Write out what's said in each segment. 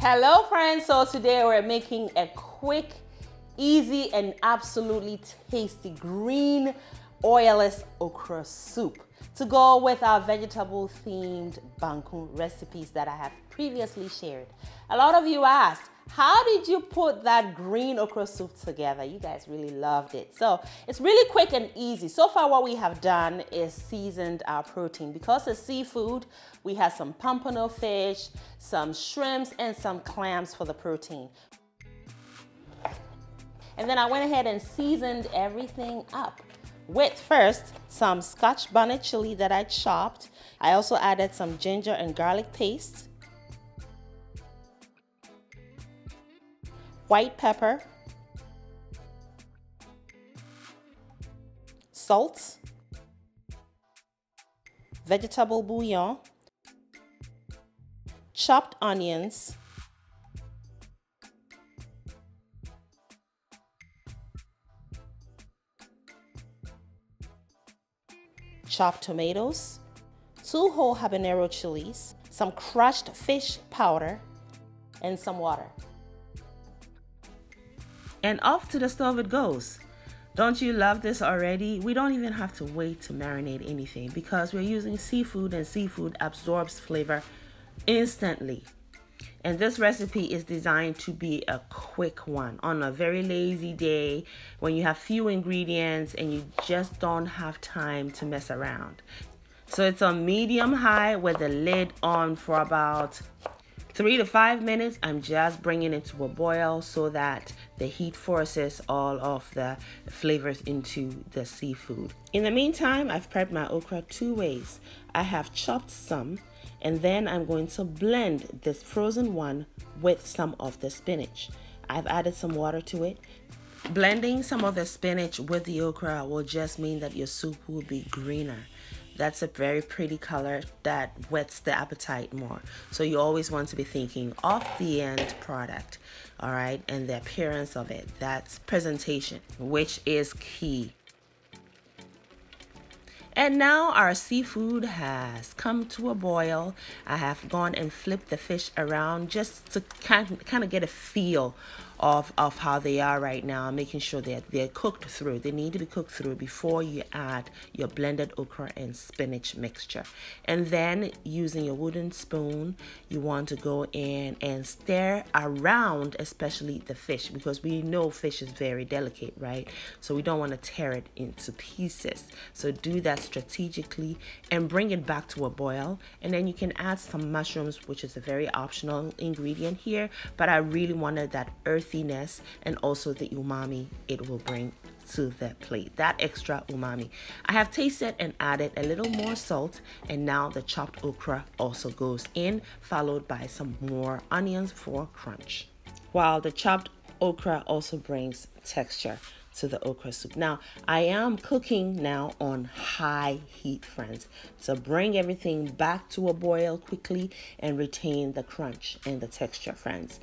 Hello friends, so today we're making a quick, easy and absolutely tasty green oilless okra soup to go with our vegetable themed bangkun recipes that I have previously shared. A lot of you asked, how did you put that green okra soup together? You guys really loved it. So it's really quick and easy. So far what we have done is seasoned our protein. Because it's seafood, we have some pompano fish, some shrimps, and some clams for the protein. And then I went ahead and seasoned everything up with first some Scotch bonnet chili that I chopped. I also added some ginger and garlic paste, white pepper, salt, vegetable bouillon, chopped onions, chopped tomatoes, 2 whole habanero chilies, some crushed fish powder, and some water. And off to the stove it goes. Don't you love this already? We don't even have to wait to marinate anything because we're using seafood and seafood absorbs flavor instantly. And this recipe is designed to be a quick one on a very lazy day when you have few ingredients and you just don't have time to mess around. So it's on medium high with the lid on for about 3 to 5 minutes. I'm just bringing it to a boil so that the heat forces all of the flavors into the seafood. In the meantime, I've prepped my okra 2 ways. I have chopped some, and then I'm going to blend this frozen one with some of the spinach. I've added some water to it. Blending some of the spinach with the okra will just mean that your soup will be greener. That's a very pretty color that whets the appetite more. So you always want to be thinking of the end product, all right, and the appearance of it. That's presentation, which is key. And now our seafood has come to a boil. I have gone and flipped the fish around just to kind of get a feel of how they are right now, making sure that they're cooked through. They need to be cooked through before you add your blended okra and spinach mixture. And then using your wooden spoon, you want to go in and stir around, especially the fish, because we know fish is very delicate, right? So we don't want to tear it into pieces. So do that strategically and bring it back to a boil. And then you can add some mushrooms, which is a very optional ingredient here, but I really wanted that earthiness and also the umami it will bring to the plate, that extra umami. I have tasted and added a little more salt, and now the chopped okra also goes in, followed by some more onions for crunch, while the chopped okra also brings texture to the okra soup. Now I am cooking now on high heat, friends, so bring everything back to a boil quickly and retain the crunch and the texture, friends.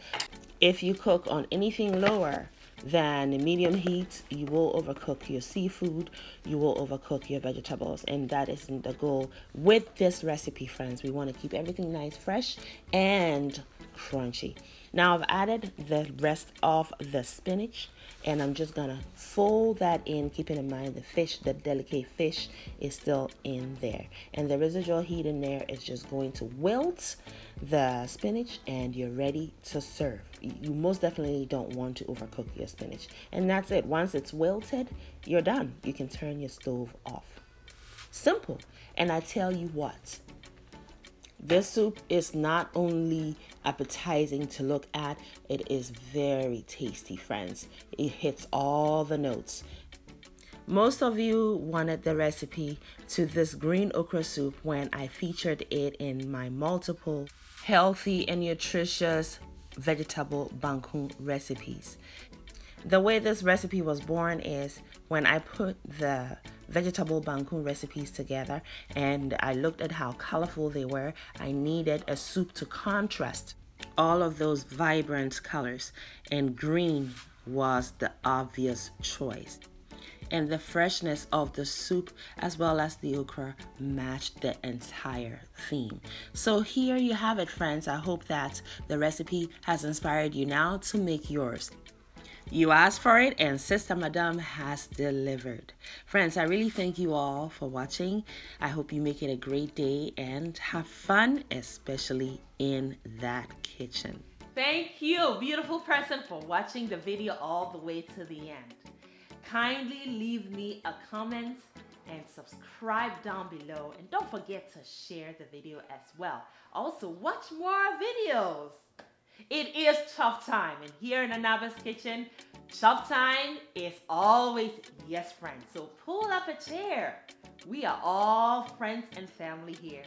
If you cook on anything lower than medium heat, you will overcook your seafood, you will overcook your vegetables, and that isn't the goal with this recipe, friends. We want to keep everything nice, fresh, and crunchy. Now I've added the rest of the spinach, and I'm just gonna fold that in, keeping in mind the fish, the delicate fish, is still in there, and the residual heat in there is just going to wilt the spinach, and you're ready to serve. You most definitely don't want to overcook your spinach, and that's it. Once it's wilted, you're done. You can turn your stove off. Simple. And I tell you what, this soup is not only appetizing to look at, it is very tasty, friends. It hits all the notes. Most of you wanted the recipe to this green okra soup when I featured it in my multiple healthy and nutritious vegetable bangkun recipes. The way this recipe was born is when I put the vegetable bangkun recipes together and I looked at how colorful they were. I needed a soup to contrast all of those vibrant colors, and green was the obvious choice. and the freshness of the soup as well as the okra matched the entire theme. So here you have it, friends. I hope that the recipe has inspired you now to make yours. You asked for it and Sister Madame has delivered. Friends, I really thank you all for watching. I hope you make it a great day and have fun, especially in that kitchen. Thank you, beautiful person, for watching the video all the way to the end. Kindly leave me a comment and subscribe down below. And don't forget to share the video as well. Also, watch more videos. It is chop time, and here in Anaba's kitchen, chop time is always yes, friends. So pull up a chair. We are all friends and family here.